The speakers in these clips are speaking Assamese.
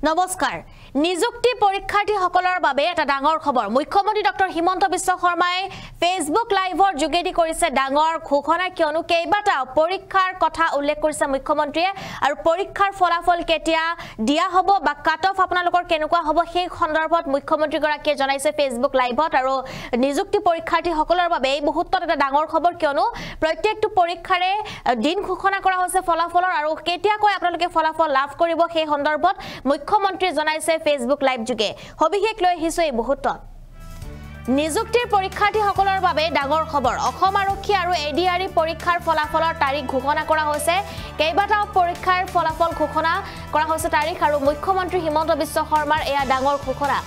নমস্কাৰ নিযুক্তি পৰীক্ষাৰ্থীসকলৰ বাবে এটা ডাঙৰ খবৰ মুখ্যমন্ত্ৰী ডক্টৰ হিমন্ত বিশ্ব শৰ্মাই ফেসবুক লাইভৰ যোগেদি কৰিছে ডাঙৰ ঘোষণা কিয়নো কেইবাটা পৰীক্ষাৰ কথা উল্লেখ কৰিছে মুখ্যমন্ত্ৰীয়ে আৰু পৰীক্ষাৰ ফলাফল কেতিয়া দিয়া হ'ব বা কাট অফ আপোনালোকৰ কেনেকুৱা হ'ব সেই সন্দৰ্ভত মুখ্যমন্ত্ৰী গৰাকীয়ে জনাইছে ফেসবুক লাইভত আৰু নিযুক্তি পৰীক্ষাৰ্থীসকলৰ বাবে এই মুহূৰ্তত এটা ডাঙৰ খবৰ কিয়নো প্ৰত্যেকটো পৰীক্ষাৰে দিন ঘোষণা কৰা হৈছে ফলাফলৰ আৰু কেতিয়াকৈ আপোনালোকে ফলাফল লাভ কৰিব সেই সন্দৰ্ভত মুখ্যমন্ত্ৰী জনাইছে ফেসবুক লাইভ যোগে হবিশেষ লৈ হিসৈ বহুত নিযুক্তিৰ পৰীক্ষাৰ্থীসকলৰ বাবে ডাঙৰ খবৰ অসম আৰক্ষী আৰু এডিআৰই পৰীক্ষাৰ ফলাফলৰ তাৰিখ ঘোষণা কৰা হৈছে কেইবাটাও পৰীক্ষাৰ ফলাফল ঘোষণা কৰা হৈছে তাৰিখ আৰু মুখ্যমন্ত্ৰী হিমন্ত বিশ্ব শৰ্মাৰ এয়া ডাঙৰ ঘোষণা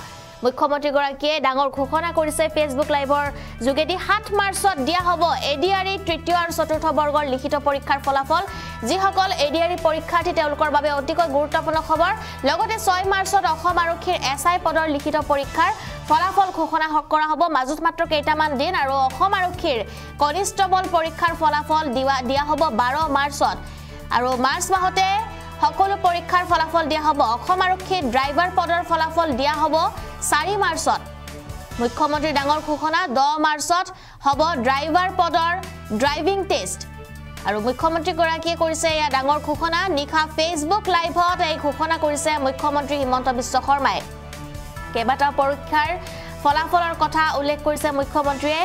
মুখ্যমন্ত্ৰী গৰাকীয়ে ডাঙৰ ঘোষণা কৰিছে ফেসবুক লাইভৰ যোগেদি 7 মাৰ্চত দিয়া হ'ব এডিআৰই তৃতীয় আৰু চতুৰ্থ বৰ্গৰ লিখিত পৰীক্ষাৰ ফলাফল যিসকল এডিআৰই পৰীক্ষাৰ্থী তেওঁলোকৰ বাবে অতিকৈ গুৰুত্বপূৰ্ণ খবৰ লগতে 6 মাৰ্চত অসম আৰক্ষীৰ এসআই পদৰ লিখিত পৰীক্ষাৰ ফলাফল ঘোষণা কৰা হ'ব মাজুত মাত্ৰ কেইটামান দিন আৰু অসম আৰক্ষীৰ কনিষ্টেবল পৰীক্ষাৰ ফলাফল দিয়া হ'ব 12 মাৰ্চত আৰু মাৰ্চ মাহতে সকলো পৰীক্ষাৰ ফলাফল দিয়া হ'ব অসম আৰক্ষীৰ ড্ৰাইভাৰ পদৰ ফলাফল দিয়া হ'ব 4 মাৰ্চত মুখ্যমন্ত্ৰী ডাঙৰ ঘোষণা 10 মাৰ্চত হ'ব ড্ৰাইভাৰ পদৰ ড্ৰাইভিং টেষ্ট আৰু মুখ্যমন্ত্ৰী গৰাকীয়ে কৰিছে এয়া ডাঙৰ ঘোষণা নিখা ফেসবুক লাইভত এই ঘোষণা কৰিছে মুখ্যমন্ত্ৰী হিমন্ত বিশ্ব শৰ্মাই কেইবাটা পৰীক্ষাৰ ফলাফলৰ কথা উল্লেখ কৰিছে মুখ্যমন্ত্ৰীয়ে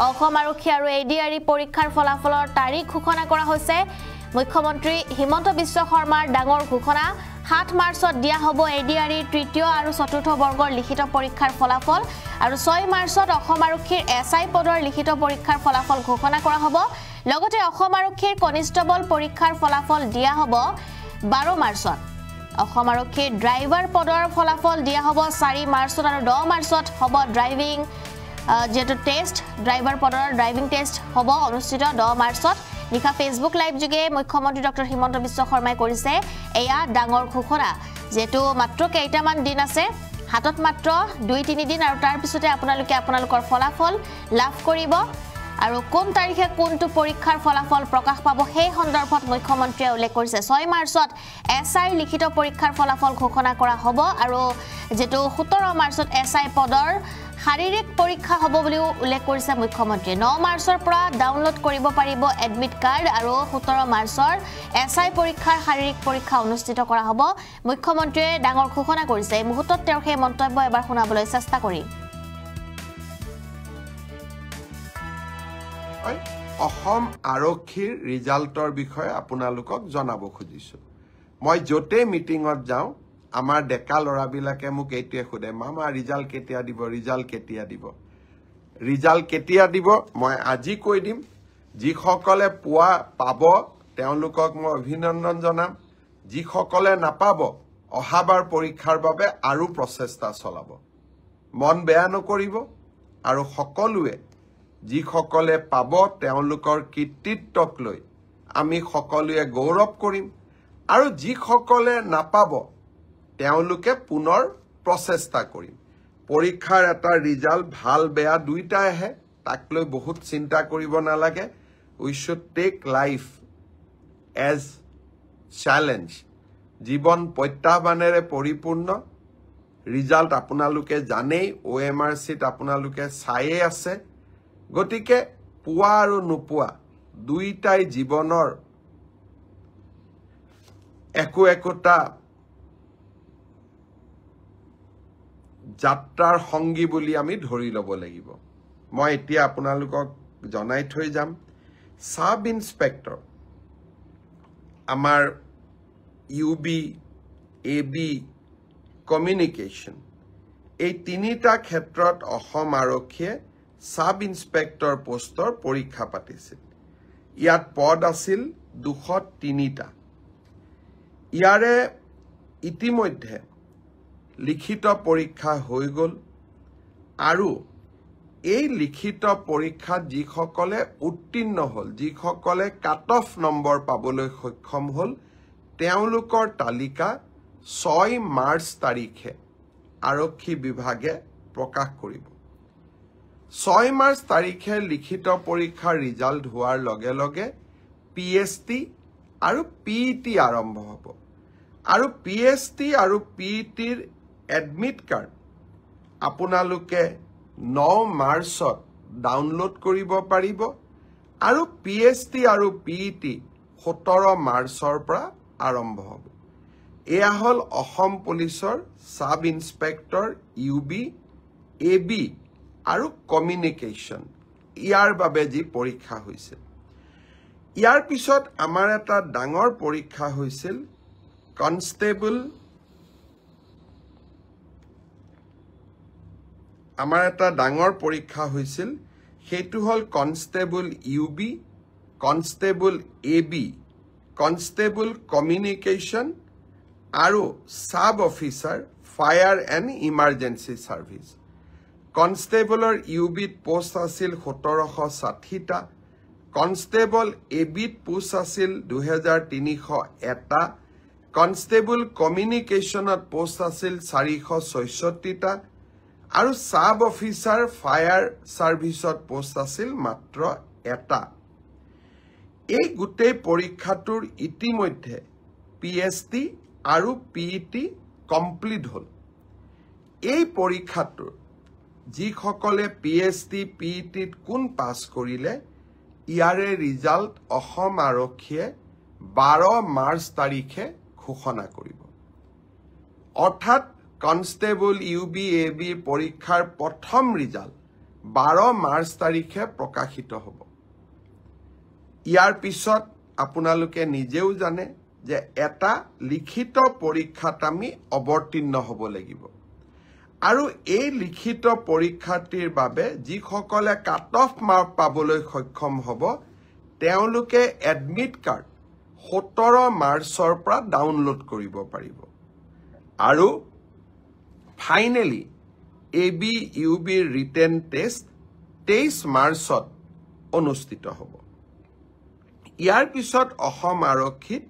অসম আৰক্ষী আৰু এডিআৰই পৰীক্ষাৰ ফলাফলৰ তাৰিখ ঘোষণা কৰা হৈছে মুখ্যমন্ত্ৰী হিমন্ত বিশ্ব শৰ্মাৰ ডাঙৰ ঘোষণা 7 মাৰ্চত দিয়া হ'ব এডিআৰই তৃতীয় আৰু চতুৰ্থ বৰ্গৰ লিখিত পৰীক্ষাৰ ফলাফল আৰু 6 মাৰ্চত অসম আৰক্ষীৰ এসআই পদৰ লিখিত পৰীক্ষাৰ ফলাফল ঘোষণা কৰা হ'ব লগতে অসম আৰক্ষীৰ কনিষ্টেবল পৰীক্ষাৰ ফলাফল দিয়া হ'ব 12 মাৰ্চত অসম আৰক্ষীৰ ড্ৰাইভাৰ পদৰ ফলাফল দিয়া হ'ব 4 মাৰ্চত আৰু 10 মাৰ্চত হ'ব ড্ৰাইভিং যেটো টেষ্ট ড্ৰাইভাৰ পদৰ ড্ৰাইভিং টেষ্ট হ'ব অনুষ্ঠিত 10 মাৰ্চত নিখা ফেসবুক লাইভ যোগে মুখ্যমন্ত্ৰী ডক্টৰ হিমন্ত বিশ্ব শৰ্মাই কৰিছে এয়া ডাঙৰ ঘোষণা যেটো মাত্ৰ কেইটামান দিন আছে হাতত মাত্ৰ 2-3 দিন আৰু তাৰ পিছতে আপোনালোকৰ ফলাফল লাভ কৰিব আৰু কোন তাৰিখে কোনটো পৰীক্ষাৰ ফলাফল প্ৰকাশ পাব সেই সন্দৰ্ভত মুখ্যমন্ত্ৰীয়ে উল্লেখ কৰিছে 6 মাৰ্চত এসআই লিখিত পৰীক্ষাৰ ফলাফল ঘোষণা কৰা হ'ব আৰু যেটো 17 মাৰ্চত এসআই পদৰ শাৰীৰিক পৰীক্ষা হ'ব বুলি উল্লেখ কৰিছে মুখ্যমন্ত্ৰী 9 মাৰ্চৰ পৰা ডাউনলোড কৰিব পাৰিব এডমিট কাৰ্ড আৰু 17 মাৰ্চৰ এসআই পৰীক্ষাৰ শাৰীৰিক পৰীক্ষা অনুষ্ঠিত কৰা হ'ব মুখ্যমন্ত্ৰীয়ে ডাঙৰ ঘোষণা কৰিছে এই মুহূৰ্তত তেওঁৰ সেই মন্তব্য এবাৰ শুনাবলৈ চেষ্টা কৰিম অসম আৰক্ষীৰ ৰিজাল্টৰ বিষয়ে আপোনালোকক জনাব খুজিছো মই জতে মিটিংত যাওঁ আমাৰ ডেকা লৰাবিলাকে মোক এইটোৱে খুদে মামা ৰিজাল্ট কেতিয়া দিব মই আজি কৈ দিম যিসকলে পাব তেওঁলোকক মই অভিনন্দন জনাম যিসকলে নাপাব অহাবাৰ পৰীক্ষাৰ বাবে আৰু প্ৰচেষ্টা চলাব মন বেয়া নকৰিব আৰু সকলোৱে যিসকলে পাব তেওঁলোকৰ কৃতিত্বক লৈ আমি সকলোৱে গৌৰৱ কৰিম আৰু যিসকলে নাপাব তেওঁলোকে পুনৰ প্ৰচেষ্টা কৰিম পৰীক্ষাৰ এটা ৰিজাল্ট ভাল বেয়া দুইটা আহে তাক লৈ বহুত চিন্তা কৰিব নালাগে we should take life as challenge জীৱন প্ৰত্যাহ্বানেৰে পৰিপূৰ্ণ ৰিজাল্ট আপোনালোকে জানেই OMRCত আপোনালোকে চাইয়ে আছে গতিকে পোৱা আৰু নোপোৱা দুইটাই জীৱনৰ একোটা যাত্ৰাৰ সংগী বুলি আমি ধৰি ল'ব লাগিব মই এতিয়া আপোনালোকক জনাই থৈ যাম সাব ইন্সপেক্টৰ আমাৰ ইউবি এবি কমিউনিকেশ্যন এই তিনিটা ক্ষেত্ৰত অসম আৰক্ষীয়ে সাব ইন্সপেক্টৰ পোষ্টৰ পৰীক্ষা পাতিছিল ইয়াত পদ আছিল 203টা ইয়াৰে ইতিমধ্যে লিখিত পৰীক্ষা হৈ গল আৰু এই লিখিত পৰীক্ষাত যিসকলে উত্তীৰ্ণ হল যিসকলে কাট অফ নম্বৰ পাবলৈ সক্ষম হল তেওঁলোকৰ তালিকা 6 মাৰ্চ তাৰিখে আৰক্ষী বিভাগে প্ৰকাশ কৰিব 6 মাৰ্চ তাৰিখে লিখিত পৰীক্ষাৰ ৰিজাল্ট হোৱাৰ লগে লগে পিএছটি আৰু পিইটি আৰম্ভ হ'ব আৰু PST আৰু PETৰ এডমিট কাৰ্ড আপোনালোকে 9 মাৰ্চত ডাউনলোড কৰিব পাৰিব আৰু PST আৰু PET 17 মাৰ্চৰ পৰা আৰম্ভ হ'ব এয়া হল অসম পুলিচৰ সাব ইন্সপেক্টৰ UB AB আৰু কমিউনিকেশ্যন ইয়াৰ বাবে যি পৰীক্ষা হৈছিল ইয়াৰ পিছত আমাৰ এটা ডাঙৰ পৰীক্ষা হৈছিল কনষ্টেবল আমাৰ এটা ডাঙৰ পৰীক্ষা হৈছিল সেইটো হল constable UB constable AB constable communication আৰু sub officer fire and emergency service কনষ্টেবলৰ UBত পোষ্ট আছিল 1760টা কনষ্টেবল ABত পোষ্ট আছিল 2301টা কনষ্টেবল কমিউনিকেশ্যনত পোষ্ট আছিল 466টা আৰু সাব অফিচাৰ ফায়াৰ সাৰ্ভিসত পোষ্ট আছিল মাত্ৰ এটা এই গোটেই পৰীক্ষাটোৰ ইতিমধ্যে PST আৰু PET কমপ্লিট হল এই পৰীক্ষাটোৰ যিসকলে PST PETত কোন পাছ কৰিলে ইয়াৰে ৰিজাল্ট অসম আৰক্ষীয়ে 12 মাৰ্চ তাৰিখে ঘোষণা কৰিব অৰ্থাৎ কনষ্টেবল UB AB পৰীক্ষাৰ প্ৰথম ৰিজাল্ট 12 মাৰ্চ তাৰিখে প্ৰকাশিত হ'ব ইয়াৰ পিছত আপোনালোকে নিজেও জানে যে এটা লিখিত পৰীক্ষাত আমি অৱতীৰ্ণ হ'ব লাগিব আৰু এই লিখিত পৰীক্ষাটিৰ বাবে যিসকলে কাট অফ মাৰ্ক পাবলৈ সক্ষম হ'ব তেওঁলোকে এডমিট কাৰ্ড 17 মাৰ্চৰ পৰা ডাউনলোড কৰিব পাৰিব আৰু finally AB UB written test 23 মাৰ্চত অনুষ্ঠিত হ'ব ইয়াৰ পিছত অসম আৰক্ষীত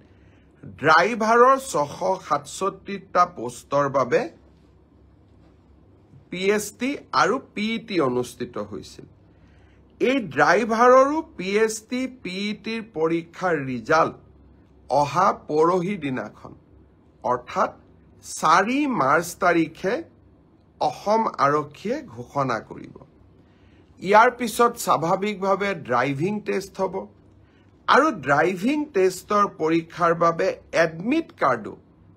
ড্ৰাইভাৰৰ 667টা পোষ্টৰ বাবে PST আৰু PET অনুষ্ঠিত হৈছিল এই ড্ৰাইভাৰৰো PST PETৰ পৰীক্ষাৰ ৰিজাল্ট অহা পৰহি দিনাখন অৰ্থাৎ 4 মাৰ্চ তাৰিখে অসম আৰক্ষীয়ে ঘোষণা কৰিব ইয়াৰ পিছত স্বাভাৱিকভাৱে ড্ৰাইভিং টেষ্ট হ'ব আৰু ড্ৰাইভিং টেষ্টৰ পৰীক্ষাৰ বাবে এডমিট কাৰ্ডো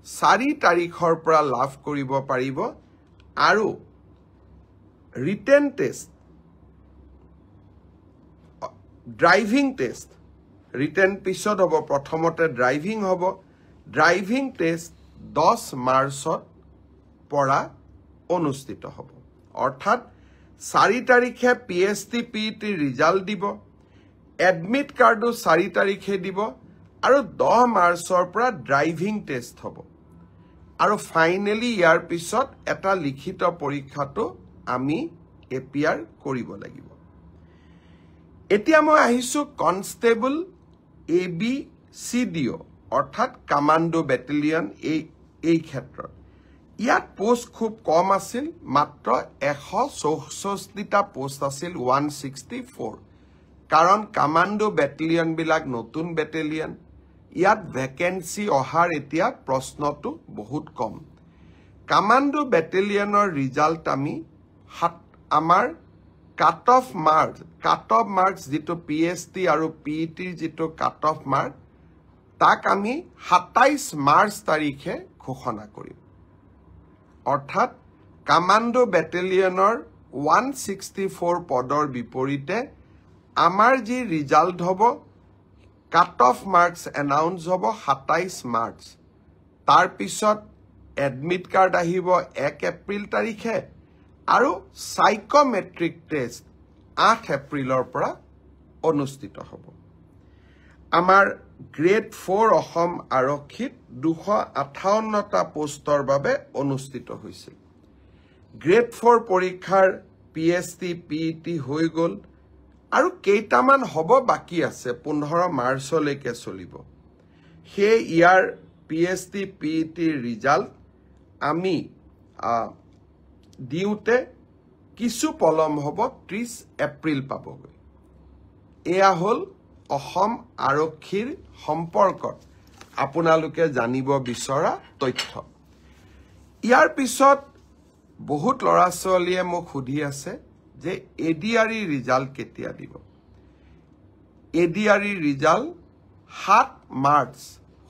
4 তাৰিখৰ পৰা লাভ কৰিব পাৰিব আৰু written test driving test written পিছত হ'ব প্ৰথমতে ড্ৰাইভিং হ'ব ড্ৰাইভিং টেষ্ট 10 মাৰ্চত পৰা অনুষ্ঠিত হ'ব অৰ্থাৎ 4 তাৰিখে PST PET ৰিজাল্ট দিব এডমিট কাৰ্ডো 4 তাৰিখে দিব আৰু 10 মাৰ্চৰ পৰা ড্ৰাইভিং টেষ্ট হ'ব আৰু ফাইনেলি ইয়াৰ পিছত এটা লিখিত পৰীক্ষাটো আমি এপিয়াৰ কৰিব লাগিব এতিয়া মই আহিছো কনষ্টেবল AB CDO অৰ্থাৎ কমান্ডো বেটেলিয়ন এই ক্ষেত্ৰত ইয়াত পোষ্ট খুব কম আছিল মাত্ৰ 164টা পোষ্ট আছিল 164 কাৰণ কমান্ডো বেটেলিয়ন বিলাক নতুন বেটেলিয়ন ইয়াত ভ্যাকেন্সি অহাৰ এতিয়া প্ৰশ্নটো বহুত কম কমান্ডো বেটেলিয়নৰ ৰিজাল্ট আমি আমাৰ কাট অফ মাৰ্কস যেটো PST আৰু PETৰ যেটো কাট অফ মাৰ্ক তাক আমি 27 মাৰ্চ তাৰিখে ঘোষণা কৰিম অৰ্থাৎ কমান্ডো বেটেলিয়নৰ 164 পদৰ বিপৰীতে আমাৰ যি ৰিজাল্ট হ'ব কাট অফ মাৰ্কস এনাউন্স হ'ব 27 মাৰ্চ তাৰ পিছত এডমিট কাৰ্ড আহিব 1 এপ্ৰিল তাৰিখে আৰু সাইকোমেট্ৰিক টেষ্ট 8 এপ্ৰিলৰ পৰা অনুষ্ঠিত হ'ব আমাৰ গ্ৰেড 4 অসম আৰক্ষীত 258টা পোষ্টৰ বাবে অনুষ্ঠিত হৈছিল গ্ৰেড 4 পৰীক্ষাৰ PST PET হৈ গল আৰু কেইটামান হ'ব বাকি আছে 15 মাৰ্চলৈকে চলিব হে ইয়াৰ PST PET ৰিজাল্ট আমি দিউতে কিছু পলম হ'ব 30 এপ্ৰিল পাবগৈ এয়া হল অসম আৰক্ষীৰ সম্পৰ্কত আপোনালোকে জানিব বিচৰা তথ্য ইয়াৰ পিছত বহুত লৰা ছোৱালীয়ে মোক সুধি আছে যে এডিআৰই ৰিজাল্ট কেতিয়া দিব এডিআৰই ৰিজাল্ট 7 মাৰ্চ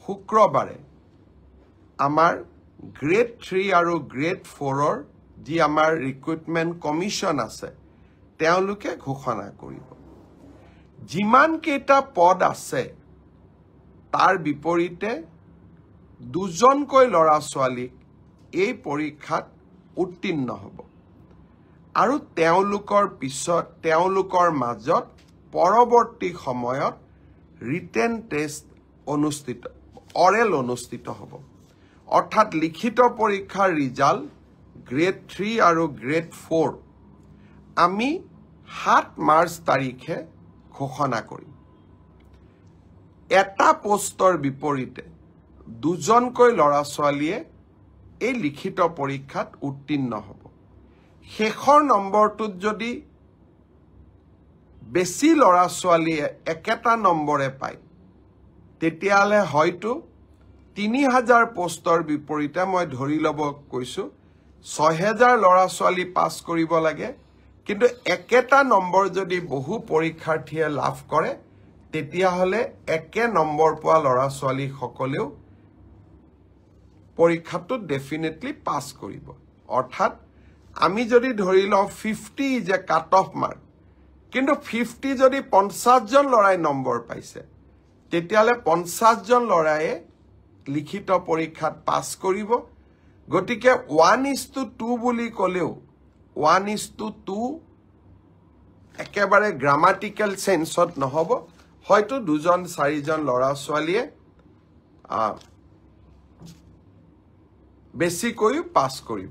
শুক্ৰবাৰে আমাৰ গ্ৰেড 3 আৰু গ্ৰেড 4ৰ যি আমাৰ ৰিক্ৰুটমেন্ট কমিশন আছে তেওঁলোকে ঘোষণা কৰিব যিমান কেইটা পদ আছে তাৰ বিপৰীতে দুজনকৈ লৰা ছোৱালীক এই পৰীক্ষাত উত্তীৰ্ণ হ'ব আৰু তেওঁলোকৰ পিছত তেওঁলোকৰ মাজত পৰৱৰ্তী সময়ত ৰিটেন টেষ্ট অনুষ্ঠিত অৰেল অনুষ্ঠিত হ'ব অৰ্থাৎ লিখিত পৰীক্ষাৰ ৰিজাল্ট গ্ৰেড 3 আৰু গ্ৰেড 4 আমি 7 মাৰ্চ তাৰিখে ঘোষণা কৰিম এটা পোষ্টৰ বিপৰীতে দুজনকৈ লৰা ছোৱালীয়ে এই লিখিত পৰীক্ষাত উত্তীৰ্ণ হ'ব শেষৰ নম্বৰটোত যদি বেছি লৰা ছোৱালীয়ে একেটা নম্বৰে পায় তেতিয়ালে হয়তো 3000 পোষ্টৰ বিপৰীতে মই ধৰি লব কৈছো 6000 লৰা ছোৱালী পাস কৰিব লাগে কিন্তু একেটা নম্বৰ যদি বহু পৰীক্ষাৰ্থীয়ে লাভ কৰে তেতিয়া হলে একে নম্বৰ পোৱা লৰা ছোৱালী সকলেও পৰীক্ষাটো ডেফিনেটলি পাস কৰিব অৰ্থাৎ আমি যদি ধৰি লওঁ 50 is a cut off mark কিন্তু 50 যদি 50 জন লৰাই নম্বৰ পাইছে তেতিয়ালে 50 জন লৰায়ে লিখিত পৰীক্ষাত পাস কৰিব গতিকে 1:2 বুলি কলেও 1:2 একেবাৰে গ্ৰামাটিক্যাল সেন্সত নহব হয়তো দুজন চাৰিজন লৰা ছোৱালীয়ে বেছিকৈ পাস কৰিব